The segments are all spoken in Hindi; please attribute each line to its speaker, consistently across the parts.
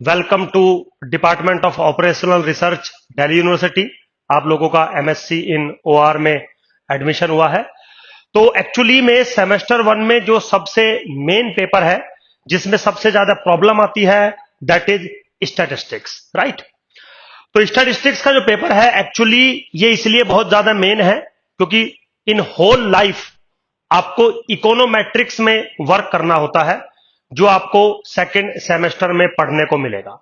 Speaker 1: Welcome to department of operational research Delhi university. आप लोगों का एमएससी इन ओआर में एडमिशन हुआ है। तो एक्चुअली में सेमेस्टर 1 में जो सबसे मेन पेपर है जिसमें सबसे ज्यादा प्रॉब्लम आती है दैट इज स्टैटिस्टिक्स, राइट। तो स्टैटिस्टिक्स का जो पेपर है एक्चुअली ये इसलिए बहुत ज्यादा मेन है क्योंकि इन होल लाइफ आपको इकोनोमेट्रिक्स में वर्क करना होता है जो आपको सेकेंड सेमेस्टर में पढ़ने को मिलेगा।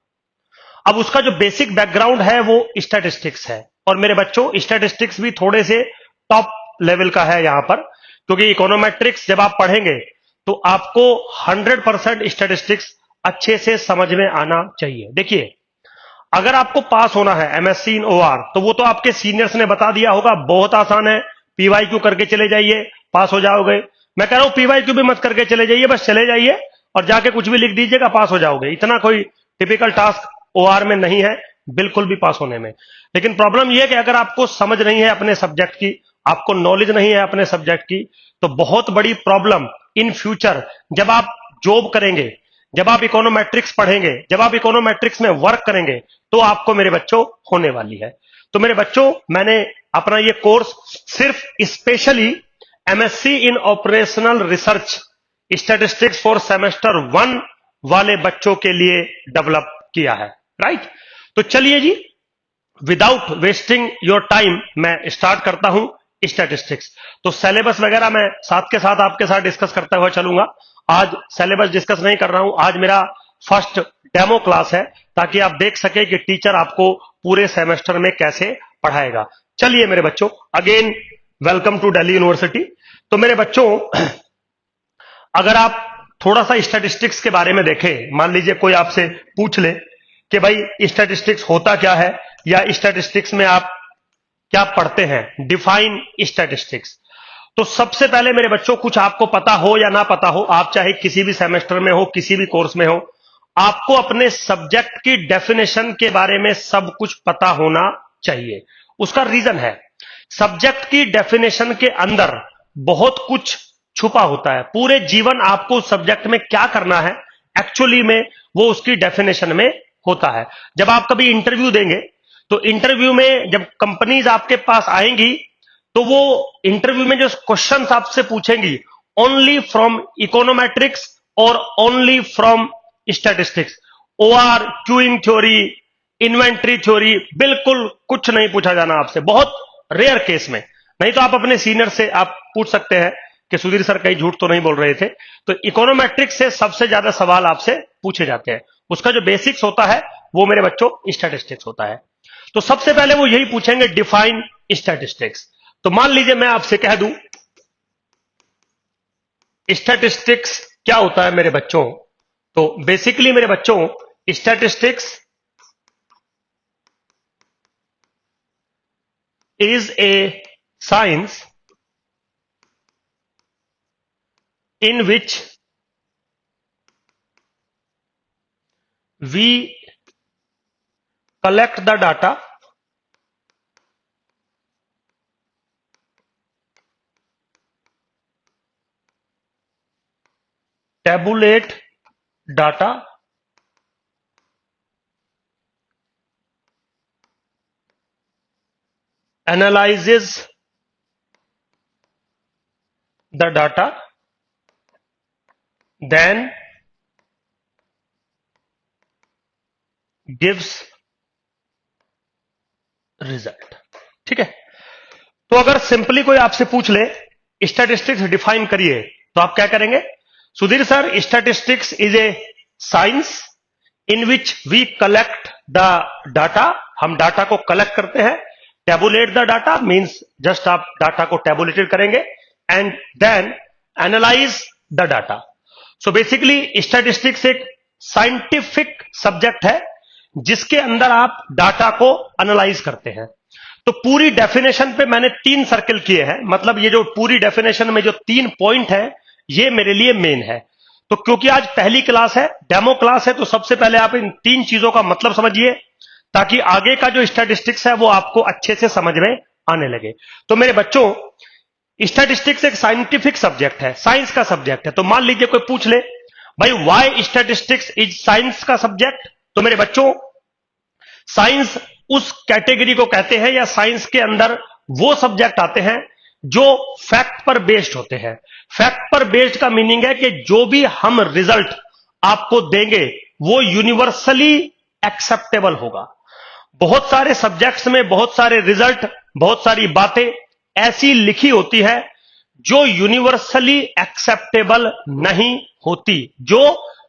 Speaker 1: अब उसका जो बेसिक बैकग्राउंड है वो स्टैटिस्टिक्स है। और मेरे बच्चों स्टैटिस्टिक्स भी थोड़े से टॉप लेवल का है यहां पर, क्योंकि इकोनोमेट्रिक्स जब आप पढ़ेंगे तो आपको 100% स्टैटिस्टिक्स अच्छे से समझ में आना चाहिए। देखिए, अगर आपको पास होना है एमएससी इन ओआर तो वो तो आपके सीनियर्स ने बता दिया होगा, बहुत आसान है, पीवाईक्यू करके चले जाइए पास हो जाओगे। मैं कह रहा हूं पीवाईक्यू भी मत करके चले जाइए, बस चले जाइए और जाके कुछ भी लिख दीजिएगा, पास हो जाओगे। इतना कोई टिपिकल टास्क ओआर में नहीं है बिल्कुल भी पास होने में। लेकिन प्रॉब्लम यह है कि अगर आपको समझ नहीं है अपने सब्जेक्ट की, आपको नॉलेज नहीं है अपने सब्जेक्ट की, तो बहुत बड़ी प्रॉब्लम इन फ्यूचर जब आप जॉब करेंगे, जब आप इकोनोमेट्रिक्स पढ़ेंगे, जब आप इकोनोमेट्रिक्स में वर्क करेंगे तो आपको मेरे बच्चों होने वाली है। तो मेरे बच्चों, मैंने अपना ये कोर्स सिर्फ specially MSc in operational research statistics for semester 1 वाले बच्चों के लिए डेवलप किया है, राइट। तो चलिए जी, विदाउट वेस्टिंग योर टाइम मैं स्टार्ट करता हूं स्टैटिस्टिक्स। तो सिलेबस वगैरह मैं साथ के साथ आपके साथ डिस्कस करता हुआ चलूंगा। आज सिलेबस डिस्कस नहीं कर रहा हूं, आज मेरा फर्स्ट डेमो क्लास है ताकि आप देख सके कि टीचर आपको पूरे सेमेस्टर में कैसे पढ़ाएगा। चलिए मेरे बच्चों, again welcome to Delhi University. तो मेरे बच्चों, अगर आप थोड़ा सा स्टैटिस्टिक्स के बारे में देखें, मान लीजिए कोई आपसे पूछ ले कि भाई स्टैटिस्टिक्स होता क्या है या स्टैटिस्टिक्स में आप क्या पढ़ते हैं, डिफाइन स्टैटिस्टिक्स। तो सबसे पहले मेरे बच्चों, कुछ आपको पता हो या ना पता हो, आप चाहे किसी भी सेमेस्टर में हो, किसी भी कोर्स में हो, आपको अपने सब्जेक्ट की डेफिनेशन के बारे में सब कुछ पता होना चाहिए। उसका रीजन है, सब्जेक्ट की डेफिनेशन के अंदर बहुत कुछ छुपा होता है। पूरे जीवन आपको सब्जेक्ट में क्या करना है एक्चुअली में वो उसकी डेफिनेशन में होता है। जब आप कभी इंटरव्यू देंगे तो इंटरव्यू में जब कंपनीज आपके पास आएंगी तो वो इंटरव्यू में जो क्वेश्चंस आपसे पूछेंगी ओनली फ्रॉम इकोनोमेट्रिक्स और only from statistics. OR, queuing theory, inventory theory, बिल्कुल कुछ नहीं पूछा जाना आपसे, बहुत रेयर केस में। नहीं तो आप अपने सीनियर से आप पूछ सकते हैं कि सुधीर सर कहीं झूठ तो नहीं बोल रहे थे। तो इकोनोमेट्रिक्स से सबसे ज्यादा सवाल आपसे पूछे जाते हैं। उसका जो बेसिक्स होता है वो मेरे बच्चों स्टैटिस्टिक्स होता है। तो सबसे पहले वो यही पूछेंगे, डिफाइन स्टैटिस्टिक्स। तो मान लीजिए मैं आपसे कह दूं स्टैटिस्टिक्स क्या होता है मेरे बच्चों, तो बेसिकली मेरे बच्चों statistics is a science in which we collect the data, tabulate data, analyzes the data, then gives result. ठीक है। तो अगर सिंपली कोई आपसे पूछ ले स्टैटिस्टिक्स डिफाइन करिए तो आप क्या करेंगे? Sudhir sir, statistics is a science in which we collect the data. हम डाटा को कलेक्ट करते हैं। Tabulate the data means just आप डाटा को टेबुलेटेड करेंगे and then analyse the data. So basically statistics एक साइंटिफिक सब्जेक्ट है जिसके अंदर आप डाटा को एनालाइज करते हैं। तो पूरी डेफिनेशन पे मैंने 3 सर्कल किए हैं, मतलब ये जो पूरी डेफिनेशन में जो 3 पॉइंट है ये मेरे लिए मेन है। तो क्योंकि आज पहली क्लास है, डेमो क्लास है, तो सबसे पहले आप इन 3 चीजों का मतलब समझिए ताकि आगे का जो स्टैटिस्टिक्स है वो आपको अच्छे से समझ में आने लगे। तो मेरे बच्चों, स्टैटिस्टिक्स एक साइंटिफिक सब्जेक्ट है, साइंस का सब्जेक्ट है। तो मान लीजिए कोई पूछ ले भाई व्हाई स्टैटिस्टिक्स इज साइंस का सब्जेक्ट, तो मेरे बच्चों, साइंस उस कैटेगरी को कहते हैं या साइंस के अंदर वो सब्जेक्ट आते हैं जो फैक्ट पर बेस्ड होते हैं। फैक्ट पर बेस्ड का मीनिंग है कि जो भी हम रिजल्ट आपको देंगे वो यूनिवर्सली एक्सेप्टेबल होगा। बहुत सारे सब्जेक्ट्स में बहुत सारे रिजल्ट, बहुत सारी बातें ऐसी लिखी होती है जो यूनिवर्सली एक्सेप्टेबल नहीं होती, जो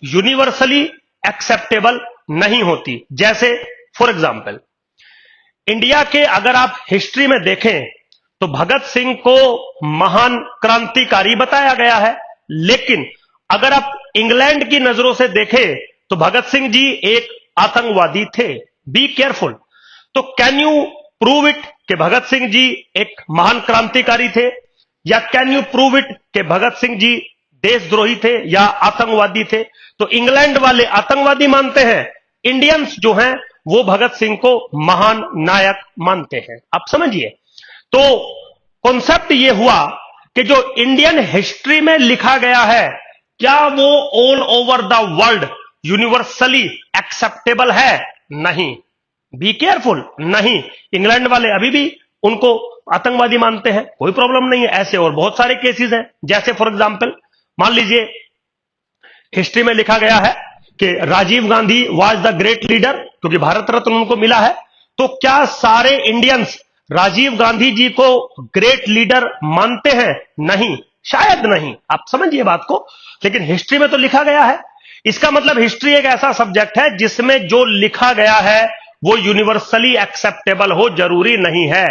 Speaker 1: यूनिवर्सली एक्सेप्टेबल नहीं होती। जैसे फॉर एग्जाम्पल, इंडिया के अगर आप हिस्ट्री में देखें तो भगत सिंह को महान क्रांतिकारी बताया गया है, लेकिन अगर आप इंग्लैंड की नजरों से देखें तो भगत सिंह जी एक आतंकवादी थे। Be careful. तो कैन यू प्रूव इट कि भगत सिंह जी एक महान क्रांतिकारी थे, या कैन यू प्रूव इट कि भगत सिंह जी देशद्रोही थे या आतंकवादी थे? तो इंग्लैंड वाले आतंकवादी मानते हैं, इंडियंस जो हैं वो भगत सिंह को महान नायक मानते हैं। आप समझिए, तो कॉन्सेप्ट ये हुआ कि जो इंडियन हिस्ट्री में लिखा गया है क्या वो all over the world universally acceptable है? नहीं। Be careful. नहीं, इंग्लैंड वाले अभी भी उनको आतंकवादी मानते हैं, कोई प्रॉब्लम नहीं है। ऐसे और बहुत सारे केसेस हैं। जैसे फॉर एग्जांपल, मान लीजिए हिस्ट्री में लिखा गया है कि Rajiv Gandhi was the great leader, क्योंकि भारत रत्न उनको मिला है। तो क्या सारे इंडियंस राजीव गांधी जी को ग्रेट लीडर मानते हैं? नहीं, शायद नहीं। आप समझिए बात को, लेकिन हिस्ट्री में तो लिखा गया है। इसका मतलब हिस्ट्री एक ऐसा सब्जेक्ट है जिसमें जो लिखा गया है वो यूनिवर्सली एक्सेप्टेबल हो जरूरी नहीं है।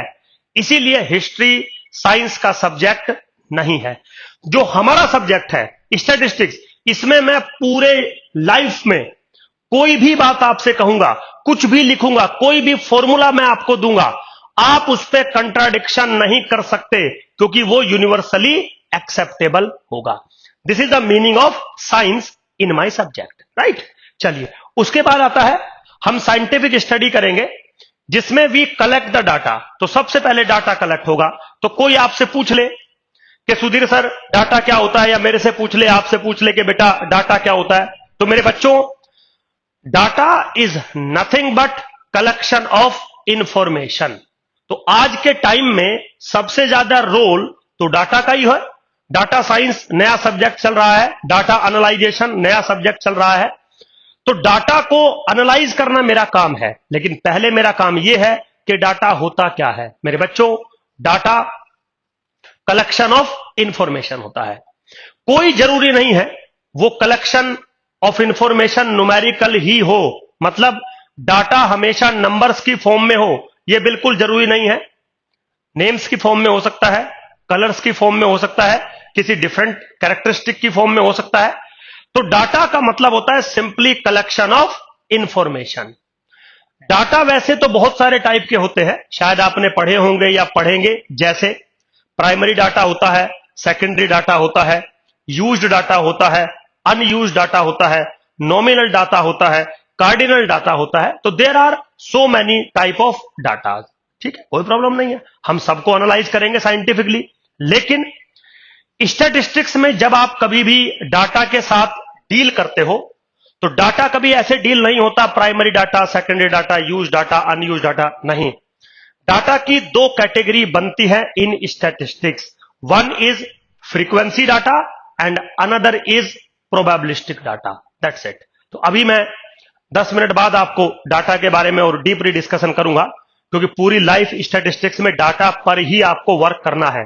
Speaker 1: इसीलिए हिस्ट्री साइंस का सब्जेक्ट नहीं है। जो हमारा सब्जेक्ट है स्टैटिस्टिक्स, इसमें मैं पूरे लाइफ में कोई भी बात आपसे कहूंगा, कुछ भी लिखूंगा, कोई भी फॉर्मूला मैं आपको दूंगा, आप उस पर कंट्राडिक्शन नहीं कर सकते, क्योंकि वो यूनिवर्सली एक्सेप्टेबल होगा। This is the meaning of science in my subject, right. चलिए, उसके बाद आता है हम साइंटिफिक स्टडी करेंगे जिसमें वी कलेक्ट द डाटा। तो सबसे पहले डाटा कलेक्ट होगा। तो कोई आपसे पूछ ले कि सुधीर सर डाटा क्या होता है, या मेरे से पूछ ले, आपसे पूछ ले कि बेटा डाटा क्या होता है, तो मेरे बच्चों, data is nothing but collection of information. तो आज के टाइम में सबसे ज्यादा रोल तो डाटा का ही है। डाटा साइंस नया सब्जेक्ट चल रहा है, डाटा एनालाइजेशन नया सब्जेक्ट चल रहा है। तो डाटा को एनालाइज करना मेरा काम है, लेकिन पहले मेरा काम यह है कि डाटा होता क्या है। मेरे बच्चों, डाटा कलेक्शन ऑफ इंफॉर्मेशन होता है। कोई जरूरी नहीं है वो कलेक्शन ऑफ इंफॉर्मेशन न्यूमेरिकल ही हो, मतलब डाटा हमेशा नंबर्स की फॉर्म में हो, यह बिल्कुल जरूरी नहीं है। नेम्स की फॉर्म में हो सकता है, कलर्स की फॉर्म में हो सकता है, किसी डिफरेंट कैरेक्टरिस्टिक की फॉर्म में हो सकता है। तो डाटा का मतलब होता है simply collection of information. Data वैसे तो बहुत सारे टाइप के होते हैं, शायद आपने पढ़े होंगे या पढ़ेंगे। जैसे प्राइमरी डाटा होता है, सेकेंडरी डाटा होता है, यूज्ड डाटा होता है, अनयूज्ड डाटा होता है, नॉमिनल डाटा होता है, कार्डिनल डाटा होता है। तो there are so many type of data. ठीक है, कोई प्रॉब्लम नहीं है, हम सबको एनालाइज करेंगे साइंटिफिकली। लेकिन स्टैटिस्टिक्स में जब आप कभी भी डाटा के साथ डील करते हो तो डाटा कभी ऐसे डील नहीं होता primary data, secondary data, use data, unused data, नहीं। डाटा की दो कैटेगरी बनती है इन statistics. One is frequency data and another is probabilistic data. That's it. तो अभी मैं 10 मिनट बाद आपको डाटा के बारे में और डीपली डिस्कशन करूंगा, क्योंकि पूरी लाइफ स्टैटिस्टिक्स में डाटा पर ही आपको वर्क करना है।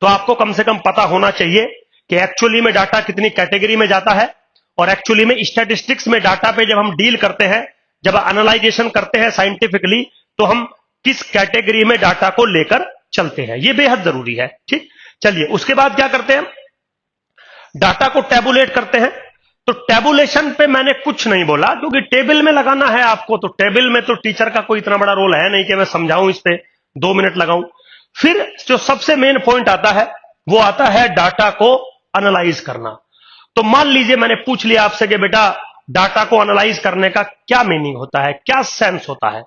Speaker 1: तो आपको कम से कम पता होना चाहिए कि एक्चुअली में डाटा कितनी कैटेगरी में जाता है, और एक्चुअली में स्टैटिस्टिक्स में डाटा पे जब हम डील करते हैं, जब एनालाइजेशन करते हैं साइंटिफिकली, तो हम किस कैटेगरी में डाटा को लेकर चलते हैं, यह बेहद जरूरी है। ठीक, चलिए उसके बाद क्या करते हैं, डाटा को टैबुलेट करते हैं। तो टैबुलेशन पे मैंने कुछ नहीं बोला, क्योंकि टेबल में लगाना है आपको। तो टेबल में तो टीचर का कोई इतना बड़ा रोल है नहीं कि मैं समझाऊं, इस पे 2 मिनट लगाऊं। फिर जो सबसे मेन पॉइंट आता है वो आता है डाटा को एनालाइज करना। तो मान लीजिए मैंने पूछ लिया आपसे कि बेटा डाटा को एनालाइज करने का क्या मीनिंग होता है, क्या सेंस होता है,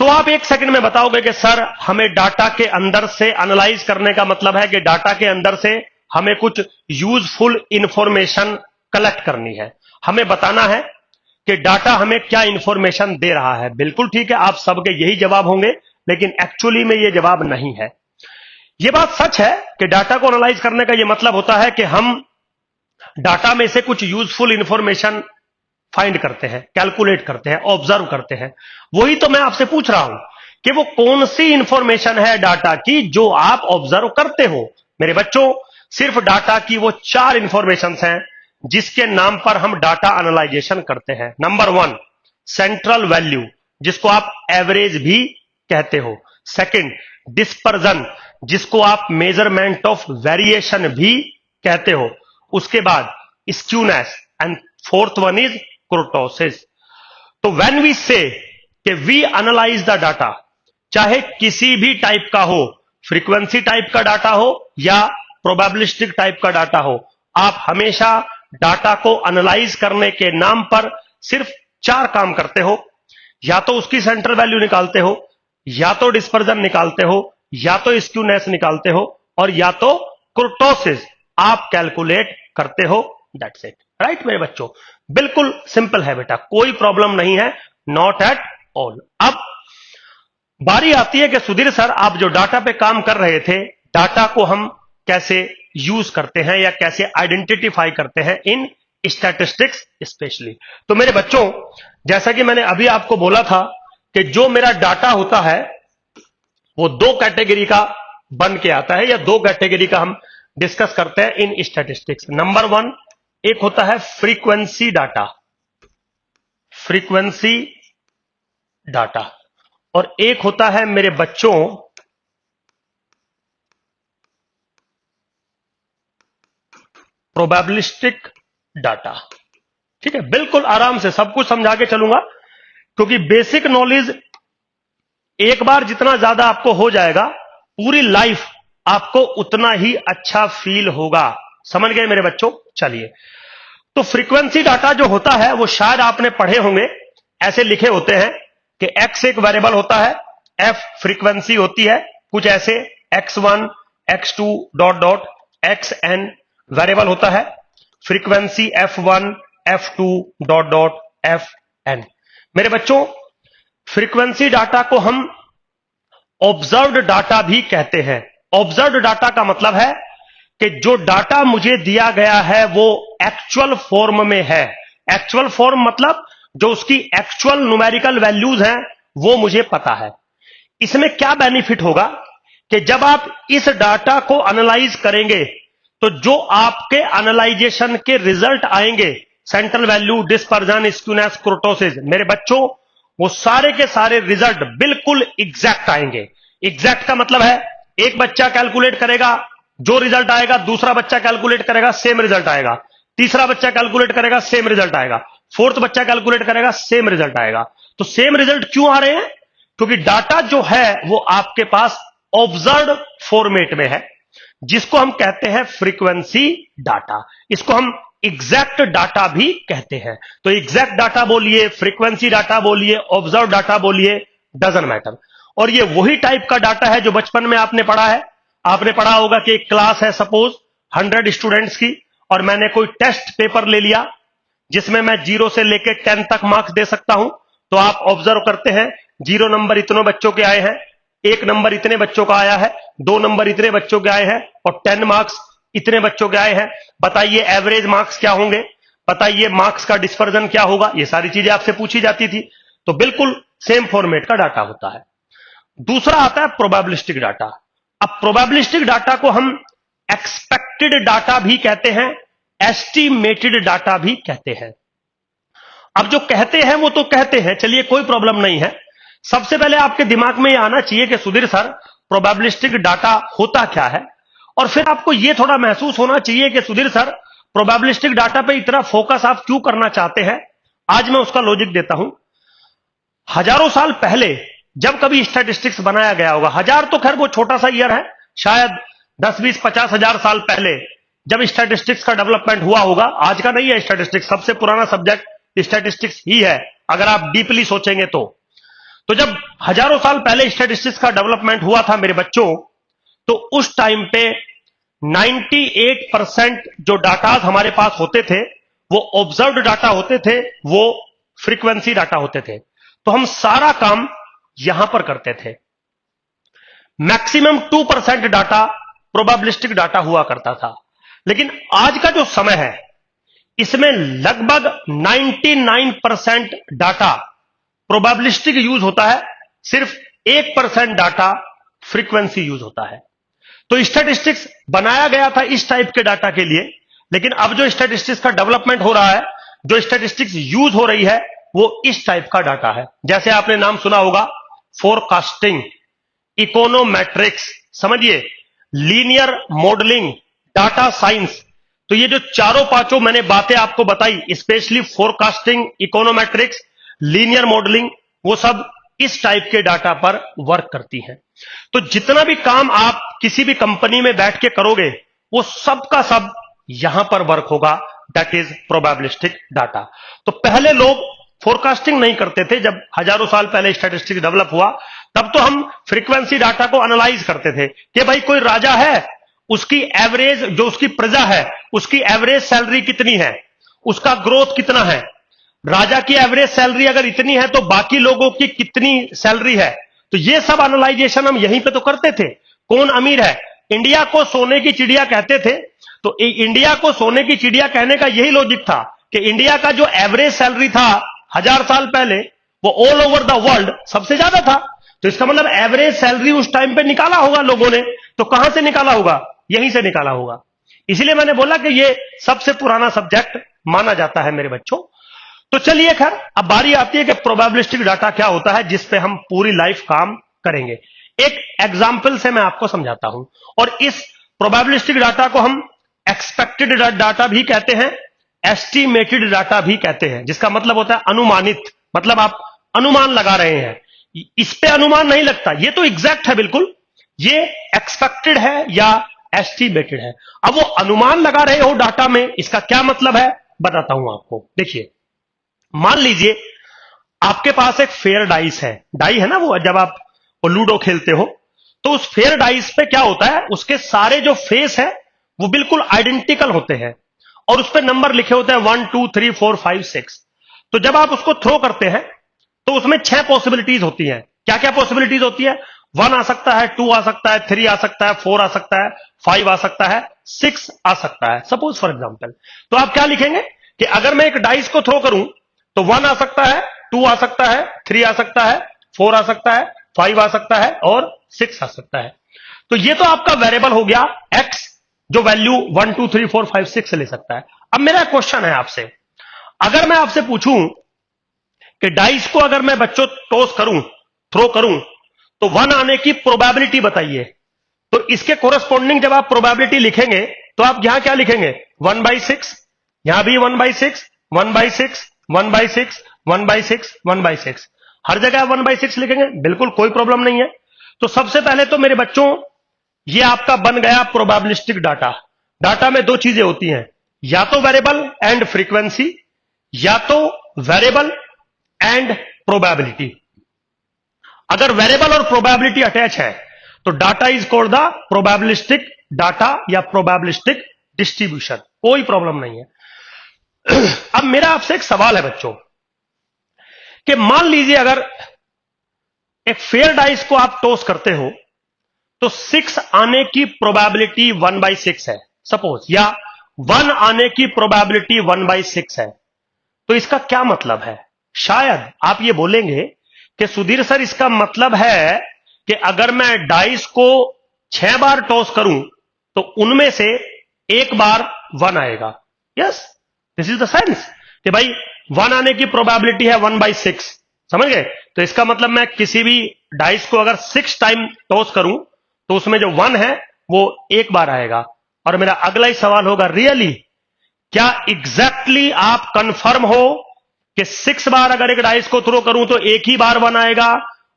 Speaker 1: तो आप 1 सेकंड में बताओगे कि सर हमें डाटा के अंदर से एनालाइज करने का मतलब है कि डाटा के अंदर से हमें कुछ यूजफुल इंफॉर्मेशन कलेक्ट करनी है। हमें बताना है कि डाटा हमें क्या इंफॉर्मेशन दे रहा है। बिल्कुल ठीक है, आप सबके यही जवाब होंगे, लेकिन एक्चुअली में ये जवाब नहीं है। ये बात सच है कि डाटा को एनालाइज करने का ये मतलब होता है कि हम डाटा में से कुछ यूजफुल इंफॉर्मेशन फाइंड करते हैं, कैलकुलेट करते हैं, ऑब्जर्व करते हैं। वही तो मैं आपसे पूछ रहा हूं कि वो कौन सी इंफॉर्मेशन है डाटा की जो आप ऑब्जर्व करते हो। मेरे बच्चों, सिर्फ डाटा की वो 4 इंफॉर्मेशन हैं जिसके नाम पर हम डाटा एनालाइजेशन करते हैं। नंबर 1, सेंट्रल वैल्यू, जिसको आप एवरेज भी कहते हो। सेकंड, डिस्पर्जन, जिसको आप मेजरमेंट ऑफ वेरिएशन भी कहते हो। उसके बाद skewness, and fourth one is कुर्टोसिस। तो व्हेन वी से कि वी एनालाइज द डाटा, चाहे किसी भी टाइप का हो, फ्रीक्वेंसी टाइप का डाटा हो या प्रोबेबिलिस्टिक टाइप का डाटा हो, आप हमेशा डाटा को एनालाइज करने के नाम पर सिर्फ 4 काम करते हो। या तो उसकी सेंट्रल वैल्यू निकालते हो, या तो डिस्पर्जन निकालते हो, या तो स्क्यूनेस निकालते हो, और या तो कुर्टोसिस आप कैलकुलेट करते हो। दैट्स इट, राइट मेरे बच्चों। बिल्कुल सिंपल है बेटा, कोई प्रॉब्लम नहीं है, नॉट एट ऑल। अब बारी आती है कि सुधीर सर, आप जो डाटा पे काम कर रहे थे, डाटा को हम कैसे यूज करते हैं या कैसे आइडेंटिफाई करते हैं इन स्टैटिस्टिक्स स्पेशली। तो मेरे बच्चों, जैसा कि मैंने अभी आपको बोला था कि जो मेरा डाटा होता है वो 2 कैटेगरी का बन के आता है, या 2 कैटेगरी का हम डिस्कस करते हैं इन स्टैटिस्टिक्स। नंबर 1, एक होता है फ्रीक्वेंसी डाटा, फ्रीक्वेंसी डाटा, और एक होता है मेरे बच्चों प्रोबेबिलिस्टिक डाटा। ठीक है, बिल्कुल आराम से सब कुछ समझा के चलूंगा, क्योंकि बेसिक नॉलेज एक बार जितना ज्यादा आपको हो जाएगा, पूरी लाइफ आपको उतना ही अच्छा फील होगा। समझ गए मेरे बच्चों? चलिए, तो फ्रीक्वेंसी डाटा जो होता है वो शायद आपने पढ़े होंगे, ऐसे लिखे होते हैं कि x एक वेरिएबल होता है, f फ्रीक्वेंसी होती है, कुछ ऐसे x1 x2 dot dot xn variable होता है, frequency f1 f2 dot dot fn। मेरे बच्चों, फ्रीक्वेंसी डाटा को हम ऑब्जर्व्ड डाटा भी कहते हैं। ऑब्जर्व्ड डाटा का मतलब है कि जो डाटा मुझे दिया गया है वो एक्चुअल फॉर्म में है। एक्चुअल फॉर्म मतलब जो उसकी एक्चुअल न्यूमेरिकल वैल्यूज हैं वो मुझे पता है। इसमें क्या बेनिफिट होगा कि जब आप इस डाटा को एनालाइज करेंगे तो जो आपके एनालाइजेशन के रिजल्ट आएंगे, सेंट्रल वैल्यू, डिस्पर्जन, स्क्यूनेस, कुर्टोसिस, मेरे बच्चों वो सारे के सारे रिजल्ट बिल्कुल एग्जैक्ट आएंगे। एग्जैक्ट का मतलब है एक बच्चा कैलकुलेट करेगा, जो रिजल्ट आएगा दूसरा बच्चा कैलकुलेट करेगा, सेम रिजल्ट आएगा, तीसरा बच्चा कैलकुलेट करेगा, सेम रिजल्ट आएगा, फोर्थ बच्चा कैलकुलेट करेगा, सेम रिजल्ट आएगा। तो सेम रिजल्ट क्यों आ रहे हैं? क्योंकि डाटा जो है वो आपके पास ऑब्जर्व्ड फॉर्मेट में है, जिसको हम कहते हैं फ्रीक्वेंसी डाटा। इसको हम एग्जैक्ट डाटा भी कहते हैं। तो एग्जैक्ट डाटा बोलिए, फ्रीक्वेंसी डाटा बोलिए, ऑब्जर्व डाटा बोलिए, डजंट मैटर। और ये वही टाइप का डाटा है जो बचपन में आपने पढ़ा है। आपने पढ़ा होगा कि एक क्लास है सपोज 100 स्टूडेंट्स की, और मैंने कोई टेस्ट पेपर ले लिया जिसमें मैं 0 से लेकर 10 तक मार्क्स दे सकता हूं। तो आप ऑब्जर्व करते हैं 0 नंबर इतने बच्चों के आए हैं, 1 नंबर इतने बच्चों का आया है, 2 नंबर इतने बच्चों के आए हैं, और 10 मार्क्स इतने बच्चों के आए हैं। बताइए एवरेज मार्क्स क्या होंगे, बताइए मार्क्स का डिस्पर्जन क्या होगा। ये सारी चीजें आपसे पूछी जाती थी। तो बिल्कुल सेम फॉर्मेट का डाटा होता है। दूसरा आता है प्रोबेबिलिस्टिक डाटा। अब प्रोबेबिलिस्टिक डाटा को हम एक्सपेक्टेड डाटा भी कहते हैं, एस्टिमेटेड डाटा भी कहते हैं। अब जो कहते हैं वो तो कहते हैं, चलिए कोई प्रॉब्लम नहीं है। सबसे पहले आपके दिमाग में ये आना चाहिए कि सुधीर सर, प्रोबेबिलिस्टिक डाटा होता क्या है, और फिर आपको यह थोड़ा महसूस होना चाहिए कि सुधीर सर, प्रोबेबिलिस्टिक डाटा पे इतना फोकस आप क्यों करना चाहते हैं। आज मैं उसका लॉजिक देता हूं। हजारों साल पहले जब कभी स्टैटिस्टिक्स बनाया गया होगा, 1000 तो खैर वो छोटा सा ईयर है, शायद 10, 20, 50 हजार साल पहले जब स्टैटिस्टिक्स का डेवलपमेंट हुआ होगा। आज का नहीं है स्टैटिस्टिक्स, सबसे पुराना सब्जेक्ट स्टैटिस्टिक्स ही है अगर आप डीपली सोचेंगे तो जब हजारों साल पहले स्टैटिस्टिक्स का डेवलपमेंट हुआ था मेरे बच्चों, तो उस टाइम पे 98% जो डाटा हमारे पास होते थे वो ऑब्जर्व्ड डाटा होते थे, वो फ्रीक्वेंसी डाटा होते थे, तो हम सारा काम यहां पर करते थे। मैक्सिमम 2% डाटा प्रोबेबिलिस्टिक डाटा हुआ करता था, लेकिन आज का जो समय है इसमें लगभग 99% डाटा प्रोबेबिलिस्टिक यूज होता है, सिर्फ 1% डाटा फ्रीक्वेंसी यूज होता है। तो स्टैटिस्टिक्स बनाया गया था इस टाइप के डाटा के लिए, लेकिन अब जो स्टैटिस्टिक्स का डेवलपमेंट हो रहा है, जो स्टैटिस्टिक्स यूज हो रही है, वो इस टाइप का डाटा है। जैसे आपने नाम सुना होगा फोरकास्टिंग, इकोनोमेट्रिक्स, समझिए लीनियर मॉडलिंग, डाटा साइंस। तो ये जो चारों पांचों मैंने बातें आपको बताई, specially forecasting, econometrics, linear modelling, वो सब इस टाइप के डाटा पर वर्क करती हैं। तो जितना भी काम आप किसी भी कंपनी में बैठ के करोगे, वो सब का सब यहां पर वर्क होगा, दैट इज प्रोबेबिलिस्टिक डाटा। तो पहले लोग फोरकास्टिंग नहीं करते थे। जब हजारों साल पहले स्टैटिस्टिक्स डेवलप हुआ, तब तो हम फ्रीक्वेंसी डाटा को एनालाइज करते थे कि भाई कोई राजा है, उसकी एवरेज, जो उसकी प्रजा है, उसकी एवरेज सैलरी कितनी है, उसका ग्रोथ कितना है। राजा की एवरेज सैलरी अगर इतनी है तो बाकी लोगों की कितनी सैलरी है। तो ये सब एनालाइजेशन हम यहीं पे तो करते थे। कौन अमीर है, इंडिया को सोने की चिड़िया कहते थे। तो इंडिया को सोने की चिड़िया कहने का यही लॉजिक था कि इंडिया का जो एवरेज सैलरी था 1000 साल पहले, वो ऑल ओवर द वर्ल्ड सबसे ज्यादा था। तो इसका मतलब एवरेज सैलरी उस टाइम पे निकाला होगा लोगों ने। तो कहां से निकाला होगा, यहीं से निकाला होगा। इसीलिए मैंने बोला कि ये सबसे पुराना सब्जेक्ट माना जाता है मेरे बच्चों। तो चलिए खैर, अब बारी आती है कि प्रोबेबिलिस्टिक डाटा क्या होता है, जिस पे हम पूरी लाइफ काम करेंगे। एक एग्जाम्पल से मैं आपको समझाता हूं। और इस प्रोबेबिलिस्टिक डाटा को हम एक्सपेक्टेड डाटा भी कहते हैं, एस्टिमेटेड डाटा भी कहते हैं, जिसका मतलब होता है अनुमानित। मतलब आप अनुमान लगा रहे हैं, इस पे अनुमान नहीं लगता, ये तो एग्जैक्ट है बिल्कुल, ये एक्सपेक्टेड है या एस्टिमेटेड है। अब वो अनुमान लगा रहे हो डाटा में, इसका क्या मतलब है बताता हूं आपको। देखिए, मान लीजिए आपके पास एक फेयर डाइस है, डाई है ना वो, जब आप वो लूडो खेलते हो, तो उस फेयर डाइस पे क्या होता है, उसके सारे जो फेस है वो बिल्कुल आइडेंटिकल होते हैं और उस पे नंबर लिखे होते हैं 1 2 3 4 5 6। तो जब आप उसको थ्रो करते हैं तो उसमें 6 पॉसिबिलिटीज होती हैं। क्या क्या पॉसिबिलिटीज होती है, 1 आ सकता है, 2 आ सकता है, 3 आ सकता है, 4 आ सकता है, 5 आ सकता है, 6 आ सकता है, सपोज फॉर एग्जांपल। तो आप क्या लिखेंगे कि अगर मैं एक डाइस को थ्रो करूं तो 1 आ सकता है, 2 आ सकता है, 3 आ सकता है, 4 आ सकता है, 5 आ सकता है और 6 आ सकता है। तो ये तो आपका वेरिएबल हो गया x, जो वैल्यू 1 2 3 4 5 6 ले सकता है। अब मेरा क्वेश्चन है आपसे, अगर मैं आपसे पूछूं कि डाइस को अगर मैं बच्चों टॉस करूं, थ्रो करूं, तो 1 आने की प्रोबेबिलिटी बताइए। तो इसके कोरेस्पॉन्डिंग जब आप प्रोबेबिलिटी लिखेंगे तो आप यहां क्या लिखेंगे, 1/6, यहां भी 1/6, 1/6, 1/6, 1/6, 1/6, हर जगह 1/6 लिखेंगे, बिल्कुल कोई प्रॉब्लम नहीं है। तो सबसे पहले तो मेरे बच्चों, ये आपका बन गया प्रोबेबिलिस्टिक डाटा। डाटा में 2 चीजें होती हैं, या तो वेरिएबल एंड फ्रीक्वेंसी, या तो वेरिएबल एंड प्रोबेबिलिटी। अगर वेरिएबल और प्रोबेबिलिटी अटैच है तो data is called the probabilistic data या प्रोबेबिलिस्टिक डिस्ट्रीब्यूशन, कोई प्रॉब्लम नहीं है। अब मेरा आपसे एक सवाल है बच्चों, कि मान लीजिए अगर एक फेयर डाइस को आप टॉस करते हो तो 6 आने की प्रोबेबिलिटी 1/6 है सपोज, या 1 आने की प्रोबेबिलिटी 1/6 है। तो इसका क्या मतलब है? शायद आप ये बोलेंगे कि सुधीर सर, इसका मतलब है कि अगर मैं डाइस को 6 बार टॉस करूं तो उनमें से एक बार 1 आएगा। Yes, this is the sense कि भाई 1 आने की प्रोबेबिलिटी है 1/6, समझ गए? तो इसका मतलब मैं किसी भी डाइस को अगर 6 टाइम टॉस करूं तो उसमें जो 1 है वो एक बार आएगा। और मेरा अगला ही सवाल होगा, रियली क्या एग्जैक्टली आप कंफर्म हो कि 6 बार अगर एक डाइस को थ्रो करूं तो एक ही बार 1 आएगा?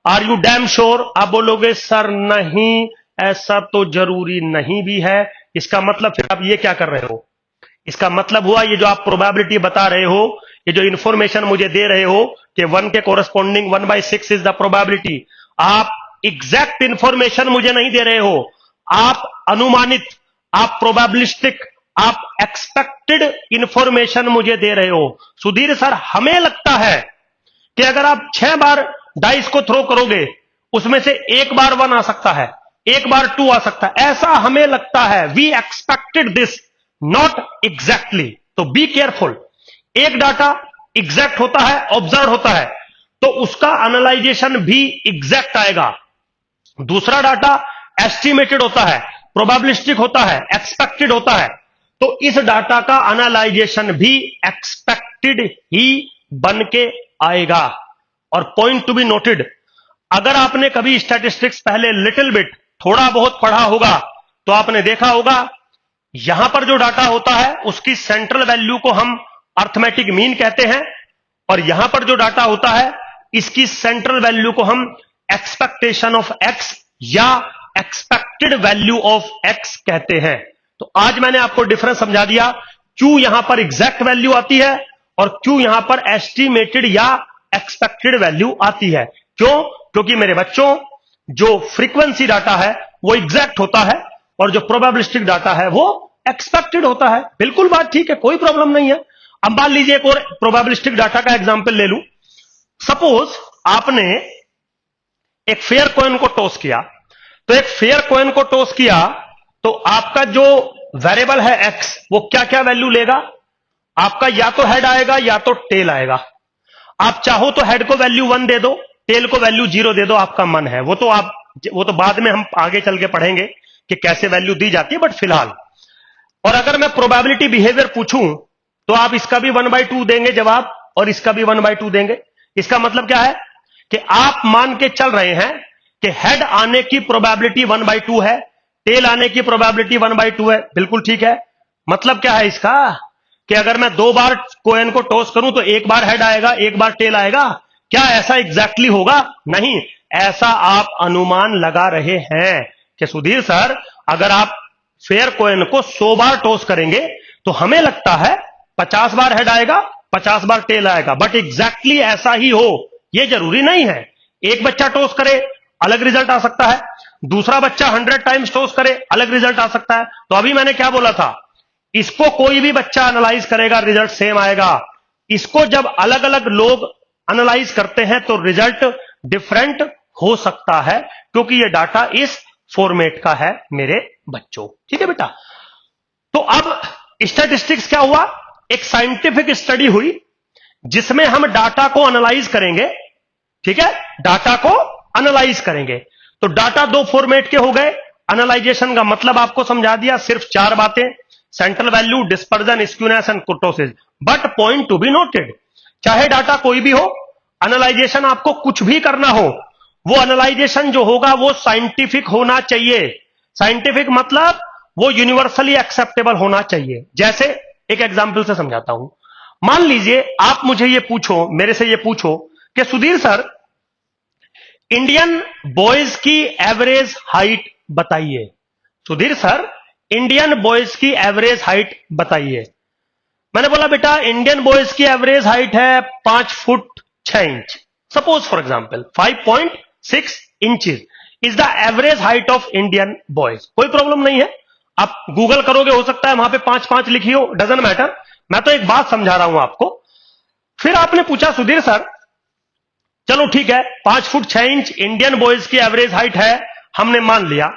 Speaker 1: Are you damn sure? आप बोलोगे सर नहीं, ऐसा तो जरूरी नहीं भी है। इसका मतलब फिर आप ये क्या कर रहे हो? इसका मतलब हुआ ये जो आप प्रोबेबिलिटी बता रहे हो, ये जो इंफॉर्मेशन मुझे दे रहे हो कि 1 के कोरेस्पॉन्डिंग 1/6 इज द प्रोबेबिलिटी, आप एग्जैक्ट इंफॉर्मेशन मुझे नहीं दे रहे हो, आप अनुमानित, आप प्रोबेबिलिस्टिक, आप एक्सपेक्टेड इंफॉर्मेशन मुझे दे रहे हो। सुधीर सर, हमें लगता है कि अगर आप 6 बार डाइस को थ्रो करोगे, उसमें से एक बार 1 आ सकता है, एक बार 2 आ सकता है, ऐसा हमें लगता है। We expected this, not exactly. तो बी केयरफुल। एक डाटा एग्जैक्ट होता है, ऑब्जर्व होता है, तो उसका एनालाइजेशन भी एग्जैक्ट आएगा। दूसरा डाटा एस्टिमेटेड होता है, प्रोबेबिलिस्टिक होता है, एक्सपेक्टेड होता है, तो इस डाटा का एनालाइजेशन भी एक्सपेक्टेड ही बन के आएगा। और पॉइंट टू बी नोटेड, अगर आपने कभी स्टैटिस्टिक्स पहले लिटिल बिट थोड़ा बहुत पढ़ा होगा, तो आपने देखा होगा यहां पर जो डाटा होता है उसकी सेंट्रल वैल्यू को हम अर्थमेटिक मीन कहते हैं, और यहां पर जो डाटा होता है इसकी सेंट्रल वैल्यू को हम एक्सपेक्टेशन ऑफ एक्स या एक्सपेक्टेड वैल्यू ऑफ एक्स कहते हैं। तो आज मैंने आपको डिफरेंस समझा दिया, क्यों यहां पर एग्जैक्ट वैल्यू आती है और क्यों यहां पर एस्टिमेटेड या एक्सपेक्टेड वैल्यू आती है। क्यों? क्योंकि मेरे बच्चों, जो फ्रीक्वेंसी डाटा है वो एग्जैक्ट होता है और जो प्रोबेबिलिस्टिक डाटा है वो एक्सपेक्टेड होता है। बिल्कुल बात ठीक है, कोई प्रॉब्लम नहीं है। अब मान लीजिए एक और प्रोबेबिलिस्टिक डाटा का एग्जांपल ले लूं। सपोज आपने एक फेयर कॉइन को टॉस किया, तो एक फेयर कॉइन को टॉस किया तो आपका जो वेरिएबल है एक्स, वो क्या क्या वैल्यू लेगा? आपका या तो हेड आएगा या तो टेल आएगा। आप चाहो तो हेड को वैल्यू 1 दे दो, टेल को वैल्यू 0 दे दो, आपका मन है। वो तो बाद में हम आगे चल के पढ़ेंगे कि कैसे वैल्यू दी जाती है, बट फिलहाल। और अगर मैं प्रोबेबिलिटी बिहेवियर पूछूं तो आप इसका भी 1/2 देंगे जवाब और इसका भी 1/2 देंगे। इसका मतलब क्या है कि आप मान के चल रहे हैं कि हेड आने की प्रोबेबिलिटी 1/2 है, टेल आने की प्रोबेबिलिटी 1/2 है। बिल्कुल ठीक है। मतलब क्या है इसका कि अगर मैं 2 बार कॉइन को टॉस करूं तो एक बार हेड आएगा, एक बार टेल आएगा। क्या ऐसा एग्जैक्टली होगा? नहीं, ऐसा आप अनुमान लगा रहे हैं कि सुधीर सर, अगर आप फेयर कॉइन को 100 बार टॉस करेंगे तो हमें लगता है 50 बार हेड आएगा, 50 बार टेल आएगा। बट एग्जैक्टली ऐसा ही हो यह जरूरी नहीं है। एक बच्चा टॉस करे, अलग रिजल्ट आ सकता है। दूसरा बच्चा 100 टाइम्स टॉस करे, अलग रिजल्ट आ सकता है। तो अभी मैंने क्या बोला था, इसको कोई भी बच्चा एनालाइज करेगा, रिजल्ट सेम आएगा। इसको जब अलग अलग लोग एनालाइज करते हैं तो रिजल्ट डिफरेंट हो सकता है, क्योंकि यह डाटा इस फॉर्मेट का है मेरे बच्चों। ठीक है बेटा। तो अब स्टैटिस्टिक्स क्या हुआ? एक साइंटिफिक स्टडी हुई जिसमें हम डाटा को एनालाइज करेंगे। ठीक है, डाटा को एनालाइज करेंगे। तो डाटा 2 फॉर्मेट के हो गए। एनालाइजेशन का मतलब आपको समझा दिया, सिर्फ 4 बातें: central value, dispersion, skewness and कुर्टोसिस। But point to be noted, चाहे डाटा कोई भी हो, एनालाइजेशन आपको कुछ भी करना हो, वो एनालाइजेशन जो होगा वो साइंटिफिक होना चाहिए। साइंटिफिक मतलब वो यूनिवर्सली एक्सेप्टेबल होना चाहिए। जैसे एक एग्जांपल से समझाता हूं। मान लीजिए आप मुझे ये पूछो, मेरे से ये पूछो कि सुधीर सर, इंडियन बॉयज की एवरेज हाइट बताइए। सुधीर सर, इंडियन बॉयज की एवरेज हाइट बताइए। मैंने बोला बेटा इंडियन बॉयज की एवरेज हाइट है 5 foot 6 inch. Suppose for example 5.6 inches is the average height of Indian boys. कोई प्रॉब्लम नहीं है, आप गूगल करोगे, हो सकता है वहां पे 5-5 लिखी हो, डजंट मैटर। मैं तो एक बात समझा रहा हूं आपको। फिर आपने पूछा सुधीर सर, चलो ठीक है 5 फुट 6 इंच इंडियन बॉयज की एवरेज हाइट है, हमने मान लिया।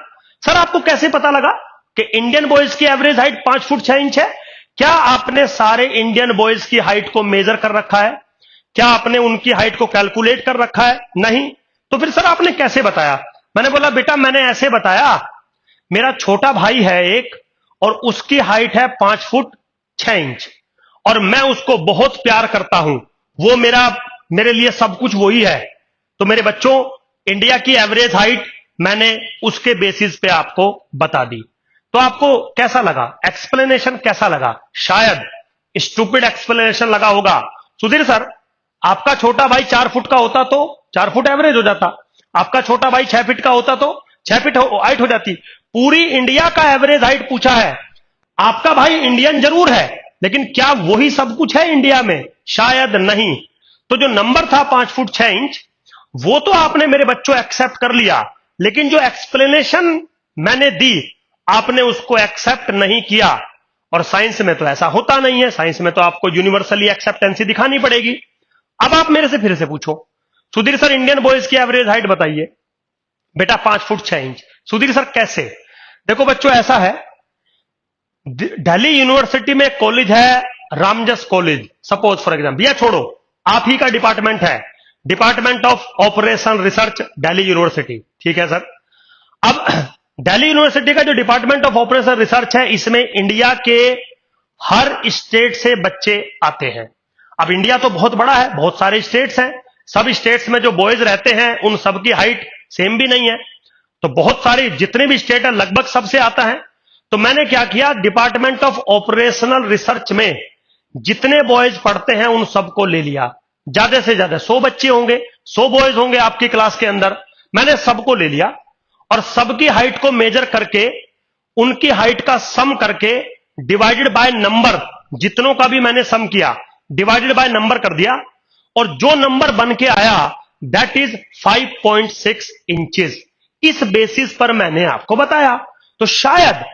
Speaker 1: सर आपको कैसे पता लगा कि इंडियन बॉयज की एवरेज हाइट 5 फुट 6 इंच है? क्या आपने सारे इंडियन बॉयज की हाइट को मेजर कर रखा है? क्या आपने उनकी हाइट को कैलकुलेट कर रखा है? नहीं। तो फिर सर आपने कैसे बताया? मैंने बोला बेटा मैंने ऐसे बताया, मेरा छोटा भाई है एक और उसकी हाइट है 5 फुट 6 इंच और मैं उसको बहुत प्यार करता हूं, वो मेरे लिए सब कुछ वही है। तो मेरे बच्चों, इंडिया की एवरेज हाइट मैंने उसके बेसिस पे आपको बता दी। तो आपको कैसा लगा? एक्सप्लेनेशन कैसा लगा? शायद स्टूपिड एक्सप्लेनेशन लगा होगा। सुधीर सर, आपका छोटा भाई 4 फुट का होता तो 4 फुट एवरेज हो जाता, आपका छोटा भाई 6 फीट का होता तो 6 फीट हाइट हो जाती। पूरी इंडिया का एवरेज हाइट पूछा है। आपका भाई इंडियन जरूर है, लेकिन क्या वही सब कुछ है इंडिया में? शायद नहीं। तो जो नंबर था 5 फुट 6 इंच, वो तो आपने मेरे बच्चों एक्सेप्ट कर लिया, लेकिन जो एक्सप्लेनेशन मैंने दी आपने उसको एक्सेप्ट नहीं किया। और साइंस में तो ऐसा होता नहीं है, साइंस में तो आपको यूनिवर्सली एक्सेप्टेंसी दिखानी पड़ेगी। अब आप मेरे से फिर से पूछो, सुधीर सर इंडियन बॉयज की एवरेज हाइट बताइए। बेटा 5 फुट 6 इंच। सुधीर सर कैसे? देखो बच्चों, ऐसा है, दिल्ली यूनिवर्सिटी में कॉलेज है Ramjas college, suppose for example, या छोड़ो, आप ही का डिपार्टमेंट है, department of operation research Delhi university, ठीक है सर। अब दिल्ली यूनिवर्सिटी का जो डिपार्टमेंट ऑफ ऑपरेशन रिसर्च है, इसमें इंडिया के हर स्टेट से बच्चे आते हैं। अब इंडिया तो बहुत बड़ा है, बहुत सारे स्टेट्स हैं, सब स्टेट्स में जो बॉयज रहते हैं उन सबकी हाइट सेम भी नहीं है, तो बहुत सारे जितने भी स्टेट है लगभग सबसे आता है। तो मैंने क्या किया, डिपार्टमेंट ऑफ ऑपरेशनल रिसर्च में जितने बॉयज पढ़ते हैं उन सबको ले लिया, ज्यादा से ज्यादा 100 बच्चे होंगे, 100 बॉयज होंगे आपकी क्लास के अंदर, मैंने सबको ले लिया और सबकी हाइट को मेजर करके उनकी हाइट का सम करके डिवाइडेड बाय नंबर, जितनों का भी मैंने सम किया डिवाइडेड बाय नंबर कर दिया, और जो नंबर बन के आया दैट इज 5.6 इंचेस। इस बेसिस पर मैंने आपको बताया। तो शायद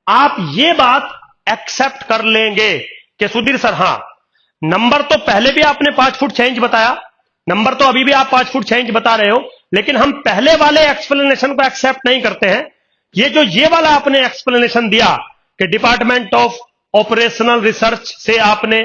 Speaker 1: आप ये बात एक्सेप्ट कर लेंगे कि सुधीर सर, हां नंबर तो पहले भी आपने 5 फुट 6 इंच बताया, नंबर तो अभी भी आप 5 फुट 6 इंच बता रहे हो, लेकिन हम पहले वाले एक्सप्लेनेशन को एक्सेप्ट नहीं करते हैं। ये वाला आपने एक्सप्लेनेशन दिया कि डिपार्टमेंट ऑफ ऑपरेशनल रिसर्च से आपने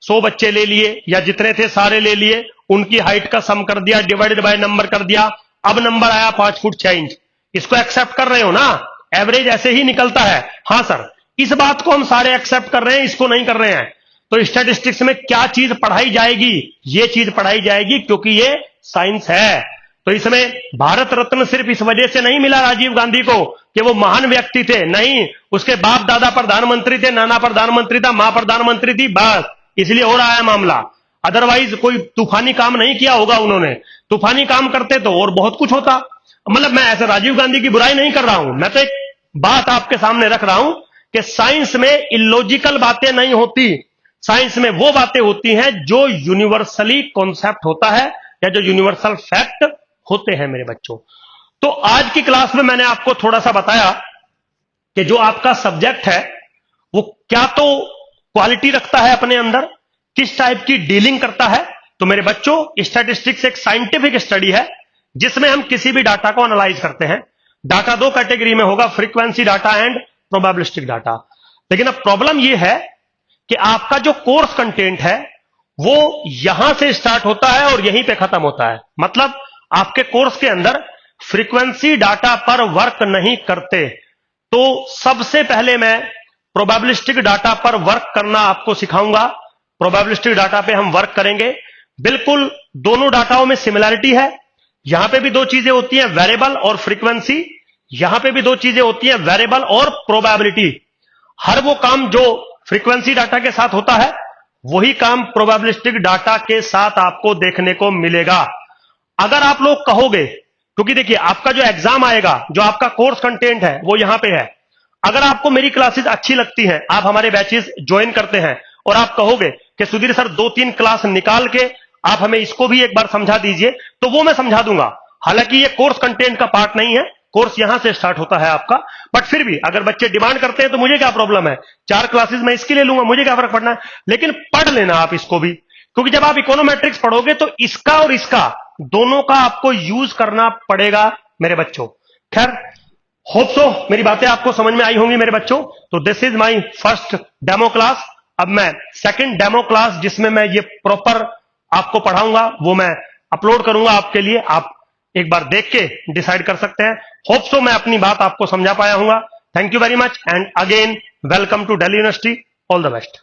Speaker 1: 100 बच्चे ले लिए या जितने थे सारे ले लिए, उनकी हाइट का सम कर दिया, डिवाइडेड बाय नंबर कर दिया, अब नंबर आया 5 फुट 6 इंच। इसको एक्सेप्ट कर रहे हो ना? एवरेज ऐसे ही निकलता है। हां सर, इस बात को हम सारे एक्सेप्ट कर रहे हैं, इसको नहीं कर रहे हैं। तो स्टैटिस्टिक्स में क्या चीज पढ़ाई जाएगी? ये चीज पढ़ाई जाएगी क्योंकि ये साइंस है। तो इसमें भारत रत्न सिर्फ इस वजह से नहीं मिला राजीव गांधी को कि वो महान व्यक्ति थे, नहीं, उसके बाप दादा प्रधानमंत्री थे, नाना प्रधानमंत्री था, मां प्रधानमंत्री थी, बस इसलिए हो रहा है मामला। अदरवाइज कोई तूफानी काम नहीं किया होगा उन्होंने। तूफानी काम करते तो और बहुत कुछ होता। मतलब मैं ऐसे राजीव गांधी की बुराई नहीं कर रहा हूं, मैं तो एक बात आपके सामने रख रहा हूं कि साइंस में इलॉजिकल बातें नहीं होती, साइंस में वो बातें होती हैं जो यूनिवर्सली कॉन्सेप्ट होता है या जो यूनिवर्सल फैक्ट होते हैं मेरे बच्चों। तो आज की क्लास में मैंने आपको थोड़ा सा बताया कि जो आपका सब्जेक्ट है वो क्या तो क्वालिटी रखता है अपने अंदर, किस टाइप की डीलिंग करता है। तो मेरे बच्चों, स्टैटिस्टिक्स एक साइंटिफिक स्टडी है जिसमें हम किसी भी डाटा को एनालाइज करते हैं। डाटा 2 कैटेगरी में होगा, frequency data and probabilistic data. लेकिन अब प्रॉब्लम यह है कि आपका जो कोर्स कंटेंट है वो यहां से स्टार्ट होता है और यहीं पे खत्म होता है। मतलब आपके कोर्स के अंदर फ्रीक्वेंसी डाटा पर वर्क नहीं करते। तो सबसे पहले मैं प्रोबेबिलिस्टिक डाटा पर वर्क करना आपको सिखाऊंगा। प्रोबेबिलिस्टिक डाटा पे हम वर्क करेंगे। बिल्कुल दोनों डाटाओं में सिमिलैरिटी है। यहां पे भी दो चीजें होती हैं, वेरिएबल और फ्रीक्वेंसी। यहां पे भी दो चीजें होती हैं, वेरिएबल और प्रोबेबिलिटी। हर वो काम जो फ्रीक्वेंसी डाटा के साथ होता है वही काम प्रोबेबिलिस्टिक डाटा के साथ आपको देखने को मिलेगा। अगर आप लोग कहोगे, क्योंकि देखिए आपका जो एग्जाम आएगा, जो आपका कोर्स कंटेंट है वो यहां पे है, अगर आपको मेरी क्लासेस अच्छी लगती हैं, आप हमारे बैचेस ज्वाइन करते हैं और आप कहोगे कि सुधीर सर 2-3 क्लास निकाल के आप हमें इसको भी एक बार समझा दीजिए, तो वो मैं समझा दूंगा। हालांकि ये कोर्स कंटेंट का पार्ट नहीं है, कोर्स यहां से स्टार्ट होता है आपका, बट फिर भी अगर बच्चे डिमांड करते हैं तो मुझे क्या प्रॉब्लम है, 4 क्लासेस मैं इसकी ले लूंगा, मुझे क्या फर्क पड़ना है। लेकिन पढ़ लेना आप इसको भी, क्योंकि जब आप इकोनोमेट्रिक्स पढ़ोगे तो इसका और इसका दोनों का आपको यूज करना पड़ेगा मेरे बच्चों। खैर, होप सो मेरी बातें आपको समझ में आई होंगी मेरे बच्चों। तो this is my first demo class. अब मैं सेकंड डेमो क्लास जिसमें मैं ये प्रॉपर आपको पढ़ाऊंगा वो मैं अपलोड करूंगा आपके लिए। आप एक बार देख के डिसाइड कर सकते हैं। होप सो मैं अपनी बात आपको समझा पाया हूंगा। Thank you very much and again welcome to Delhi university. All the best.